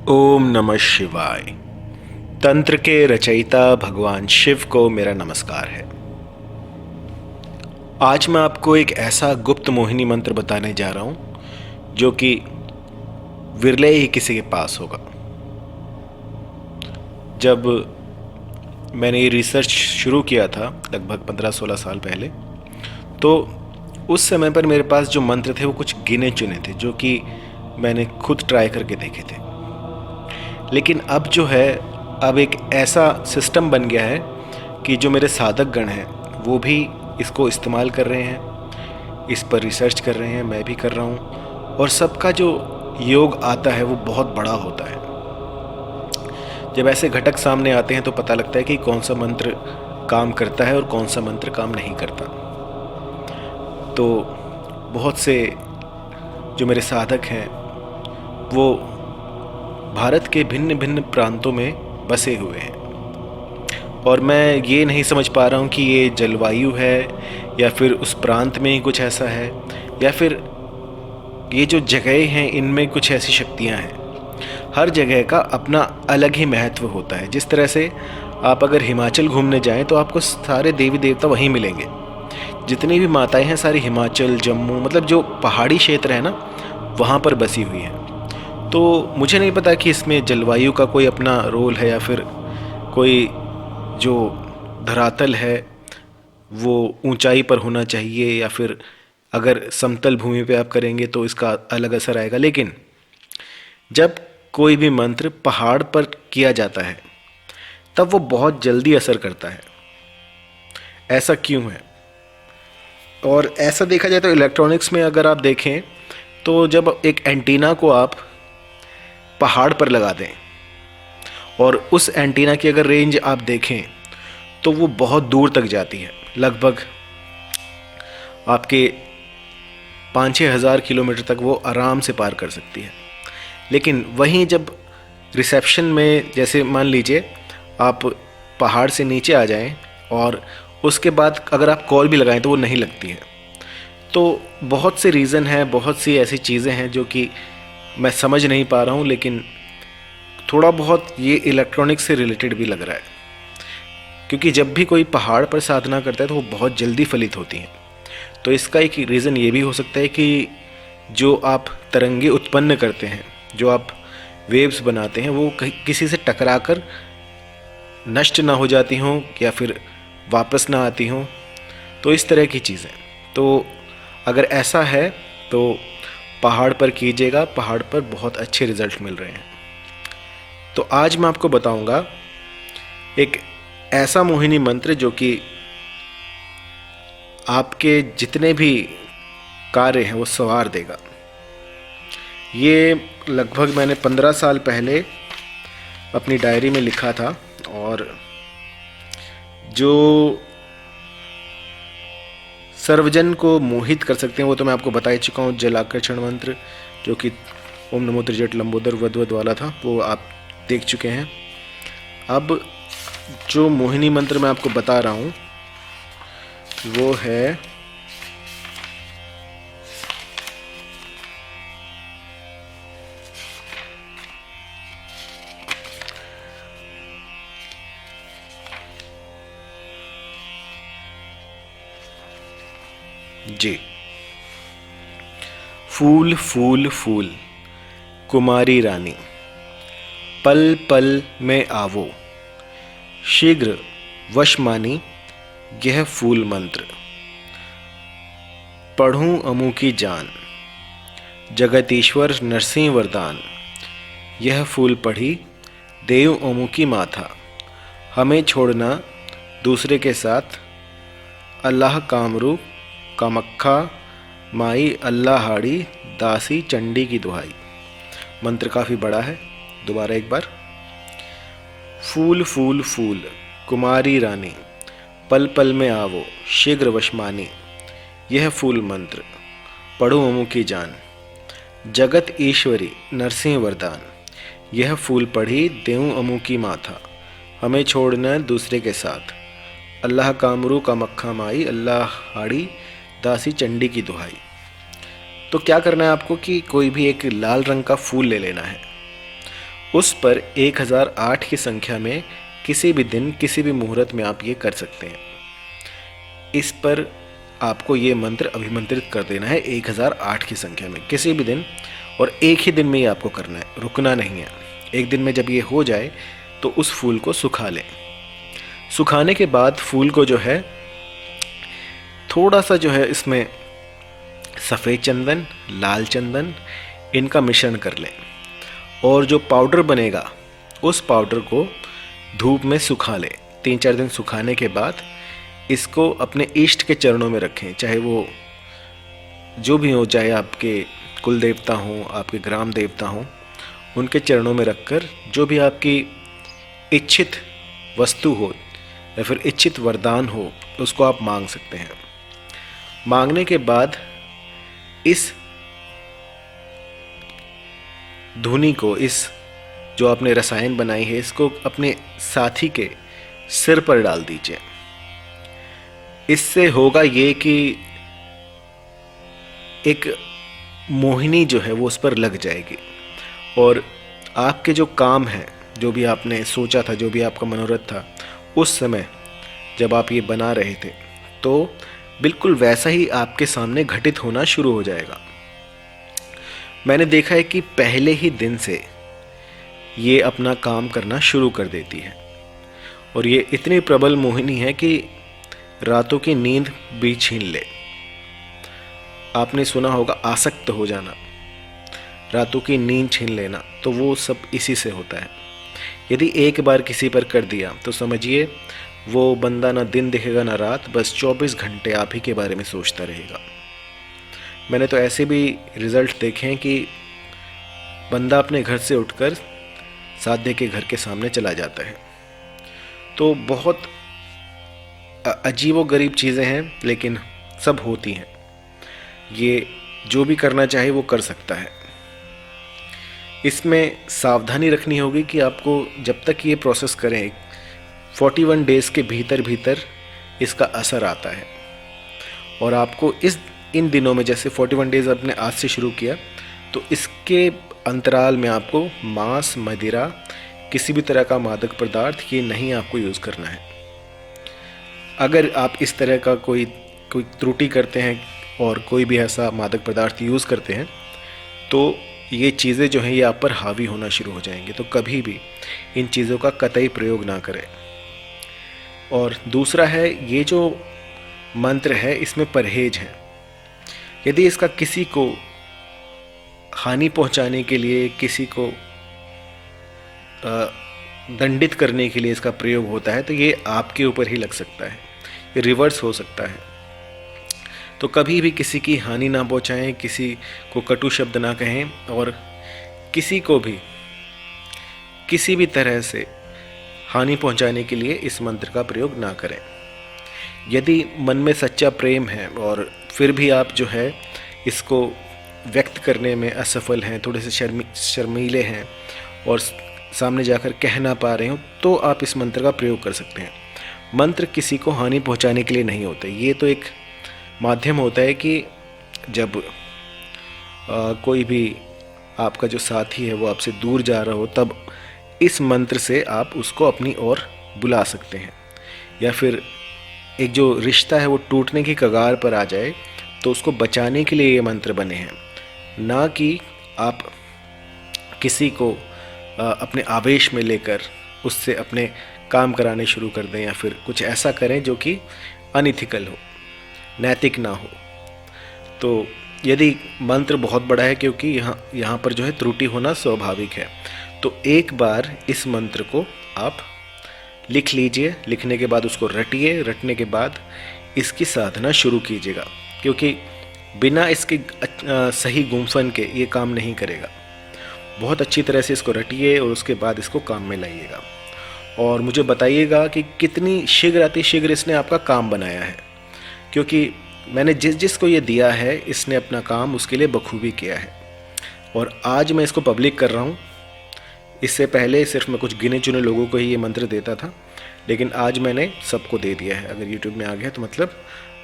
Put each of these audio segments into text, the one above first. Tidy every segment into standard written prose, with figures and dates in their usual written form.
ओम नमः शिवाय। तंत्र के रचयिता भगवान शिव को मेरा नमस्कार है। आज मैं आपको एक ऐसा गुप्त मोहिनी मंत्र बताने जा रहा हूं जो कि विरले ही किसी के पास होगा। जब मैंने ये रिसर्च शुरू किया था लगभग 15-16 साल पहले, तो उस समय पर मेरे पास जो मंत्र थे वो कुछ गिने चुने थे जो कि मैंने खुद ट्राई करके देखे थे। लेकिन अब जो है, अब एक ऐसा सिस्टम बन गया है कि जो मेरे साधक गण हैं वो भी इसको इस्तेमाल कर रहे हैं, इस पर रिसर्च कर रहे हैं, मैं भी कर रहा हूँ, और सबका जो योग आता है वो बहुत बड़ा होता है। जब ऐसे घटक सामने आते हैं तो पता लगता है कि कौन सा मंत्र काम करता है और कौन सा मंत्र काम नहीं करता। तो बहुत से जो मेरे साधक हैं वो भारत के भिन्न भिन्न प्रांतों में बसे हुए हैं, और मैं ये नहीं समझ पा रहा हूँ कि ये जलवायु है या फिर उस प्रांत में ही कुछ ऐसा है, या फिर ये जो जगह हैं इनमें कुछ ऐसी शक्तियाँ हैं। हर जगह का अपना अलग ही महत्व होता है। जिस तरह से आप अगर हिमाचल घूमने जाएं तो आपको सारे देवी देवता वहीं मिलेंगे। जितनी भी माताएं हैं सारी हिमाचल, जम्मू, मतलब जो पहाड़ी क्षेत्र है ना, वहाँ पर बसी हुई हैं। तो मुझे नहीं पता कि इसमें जलवायु का कोई अपना रोल है या फिर कोई जो धरातल है वो ऊंचाई पर होना चाहिए, या फिर अगर समतल भूमि पे आप करेंगे तो इसका अलग असर आएगा। लेकिन जब कोई भी मंत्र पहाड़ पर किया जाता है तब वो बहुत जल्दी असर करता है। ऐसा क्यों है? और ऐसा देखा जाए तो इलेक्ट्रॉनिक्स में अगर आप देखें तो जब एक एंटीना को आप पहाड़ पर लगा दें और उस एंटीना की अगर रेंज आप देखें तो वो बहुत दूर तक जाती है, लगभग आपके 5-6 हज़ार किलोमीटर तक वो आराम से पार कर सकती है। लेकिन वहीं जब रिसेप्शन में, जैसे मान लीजिए आप पहाड़ से नीचे आ जाएं और उसके बाद अगर आप कॉल भी लगाएं तो वो नहीं लगती है। तो बहुत से रीज़न हैं, बहुत सी ऐसी चीज़ें हैं जो कि मैं समझ नहीं पा रहा हूँ, लेकिन थोड़ा बहुत ये इलेक्ट्रॉनिक्स से रिलेटेड भी लग रहा है, क्योंकि जब भी कोई पहाड़ पर साधना करता है तो वो बहुत जल्दी फलित होती हैं। तो इसका एक रीज़न ये भी हो सकता है कि जो आप तरंगे उत्पन्न करते हैं, जो आप वेव्स बनाते हैं, वो किसी से टकरा कर नष्ट ना हो जाती हों या फिर वापस ना आती हों। तो इस तरह की चीज़ें, तो अगर ऐसा है तो पहाड़ पर कीजिएगा, पहाड़ पर बहुत अच्छे रिजल्ट मिल रहे हैं। तो आज मैं आपको बताऊंगा एक ऐसा मोहिनी मंत्र जो कि आपके जितने भी कार्य हैं वो संवार देगा। ये लगभग मैंने 15 साल पहले अपनी डायरी में लिखा था, और जो सर्वजन को मोहित कर सकते हैं वो तो मैं आपको बता ही चुका हूँ। जलाकर्षण मंत्र जो कि ओम नमो त्रिजट लंबोदर वद्वद वाला था, वो आप देख चुके हैं। अब जो मोहिनी मंत्र मैं आपको बता रहा हूँ वो है जी, फूल फूल फूल कुमारी रानी, पल पल में आवो, शीघ्र वश मानी यह फूल मंत्र, पढ़ूं अमू की जान, जगतीश्वर नरसिंह वरदान, यह फूल पढ़ी देव अमू की माथा, हमें छोड़ना दूसरे के साथ, अल्लाह कामरू कामक्खा माई अल्लाहाड़ी दासी चंडी की दुहाई। मंत्र काफ़ी बड़ा है, दोबारा एक बार। फूल फूल फूल कुमारी रानी, पल पल में आवो, शीघ्र वशमानी, यह फूल मंत्र, पढ़ो अमु की जान, जगत ईश्वरी नरसिंह वरदान, यह फूल पढ़ी देऊं अमु की माथा, हमें छोड़ना दूसरे के साथ, अल्लाह कामरू का मक्खा माई अल्लाह हाड़ी दासी चंडी की दुहाई। तो क्या करना है आपको कि कोई भी एक लाल रंग का फूल ले लेना है उस पर 1008 की संख्या में किसी भी दिन किसी भी मुहूर्त में आप ये कर सकते हैं। इस पर आपको ये मंत्र अभिमंत्रित कर देना है 1008 की संख्या में किसी भी दिन, और एक ही दिन में ये आपको करना है, रुकना नहीं है। एक दिन में जब ये हो जाए तो उस फूल को सुखा लें। सुखाने के बाद फूल को जो है थोड़ा सा जो है इसमें सफ़ेद चंदन, लाल चंदन, इनका मिश्रण कर लें, और जो पाउडर बनेगा उस पाउडर को धूप में सुखा लें। 3-4 दिन सुखाने के बाद इसको अपने इष्ट के चरणों में रखें, चाहे वो जो भी हो, चाहे आपके कुल देवता हों, आपके ग्राम देवता हों, उनके चरणों में रखकर जो भी आपकी इच्छित वस्तु हो या फिर इच्छित वरदान हो उसको आप मांग सकते हैं। मांगने के बाद इस धुनी को, इस जो आपने रसायन बनाई है, इसको अपने साथी के सिर पर डाल दीजिए। इससे होगा ये कि एक मोहिनी जो है वो उस पर लग जाएगी, और आपके जो काम है, जो भी आपने सोचा था, जो भी आपका मनोरथ था, उस समय जब आप ये बना रहे थे तो बिल्कुल वैसा ही आपके सामने घटित होना शुरू हो जाएगा। मैंने देखा है कि पहले ही दिन से ये अपना काम करना शुरू कर देती है, और ये इतनी प्रबल मोहिनी है कि रातों की नींद भी छीन ले। आपने सुना होगा आसक्त हो जाना, रातों की नींद छीन लेना, तो वो सब इसी से होता है। यदि एक बार किसी पर कर दिया तो समझिए वो बंदा ना दिन देखेगा ना रात, बस 24 घंटे आप ही के बारे में सोचता रहेगा। मैंने तो ऐसे भी रिज़ल्ट देखे हैं कि बंदा अपने घर से उठकर साध्य के घर के सामने चला जाता है। तो बहुत अजीबोगरीब चीज़ें हैं, लेकिन सब होती हैं। ये जो भी करना चाहे वो कर सकता है। इसमें सावधानी रखनी होगी कि आपको जब तक ये प्रोसेस करें 41 डेज़ के भीतर भीतर इसका असर आता है, और आपको इन दिनों में, जैसे 41 डेज़ आपने आज से शुरू किया, तो इसके अंतराल में आपको मांस, मदिरा, किसी भी तरह का मादक पदार्थ ये नहीं आपको यूज़ करना है। अगर आप इस तरह का कोई त्रुटि करते हैं और कोई भी ऐसा मादक पदार्थ यूज़ करते हैं तो ये चीज़ें जो हैं ये आप पर हावी होना शुरू हो जाएंगे। तो कभी भी इन चीज़ों का कतई प्रयोग ना करें। और दूसरा है, ये जो मंत्र है इसमें परहेज है। यदि इसका किसी को हानि पहुंचाने के लिए, किसी को दंडित करने के लिए इसका प्रयोग होता है तो ये आपके ऊपर ही लग सकता है, ये रिवर्स हो सकता है। तो कभी भी किसी की हानि ना पहुंचाएं, किसी को कटु शब्द ना कहें, और किसी को भी किसी भी तरह से हानि पहुंचाने के लिए इस मंत्र का प्रयोग ना करें। यदि मन में सच्चा प्रेम है और फिर भी आप जो है इसको व्यक्त करने में असफल हैं, थोड़े से शर्मीले हैं और सामने जाकर कह ना पा रहे हो, तो आप इस मंत्र का प्रयोग कर सकते हैं। मंत्र किसी को हानि पहुंचाने के लिए नहीं होते, ये तो एक माध्यम होता है कि जब कोई भी आपका जो साथी है वो आपसे दूर जा रहा हो, तब इस मंत्र से आप उसको अपनी ओर बुला सकते हैं। या फिर एक जो रिश्ता है वो टूटने की कगार पर आ जाए तो उसको बचाने के लिए ये मंत्र बने हैं, ना कि आप किसी को अपने आवेश में लेकर उससे अपने काम कराने शुरू कर दें, या फिर कुछ ऐसा करें जो कि अनइथिकल हो, नैतिक ना हो। तो यदि मंत्र बहुत बड़ा है, क्योंकि यहाँ पर जो है त्रुटि होना स्वाभाविक है, तो एक बार इस मंत्र को आप लिख लीजिए। लिखने के बाद उसको रटिए, रटने के बाद इसकी साधना शुरू कीजिएगा, क्योंकि बिना इसके सही गुंफन के ये काम नहीं करेगा। बहुत अच्छी तरह से इसको रटिए और उसके बाद इसको काम में लाइएगा, और मुझे बताइएगा कि कितनी शीघ्र अतिशीघ्र इसने आपका काम बनाया है, क्योंकि मैंने जिसको ये दिया है इसने अपना काम उसके लिए बखूबी किया है। और आज मैं इसको पब्लिक कर रहा हूँ। इससे पहले सिर्फ मैं कुछ गिने चुने लोगों को ही ये मंत्र देता था, लेकिन आज मैंने सबको दे दिया है। अगर YouTube में आ गया तो मतलब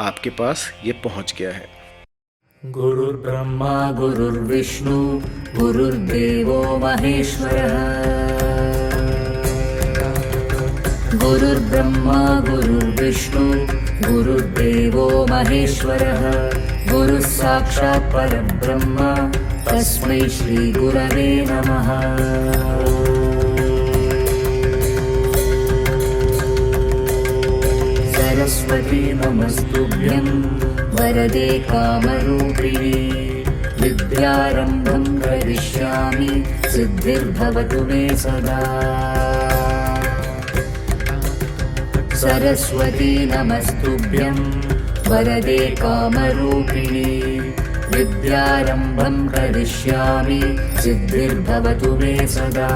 आपके पास ये पहुँच गया है। गुरुर्ब्रह्मा गुरुर्विष्णु गुरुर्देवो महेश्वरः। गुरुर्ब्रह्मा गुरुर्विष्णु गुरुर्देवो महेश्वरः। गुरुः साक्षात् परब्रह्म तस्मै श्री गुरवे नमः। सरस्वती नमस्तुभ्यं वरदे कामरूपिणी। विद्यारम्भं करिष्यामि सिद्धिर्भवतु मे सदा। सरस्वती नमस्तुभ्यं वरदे कामरूपिणी। विद्यारम्भं करिष्यामि सिद्धिर्भवतु मे सदा।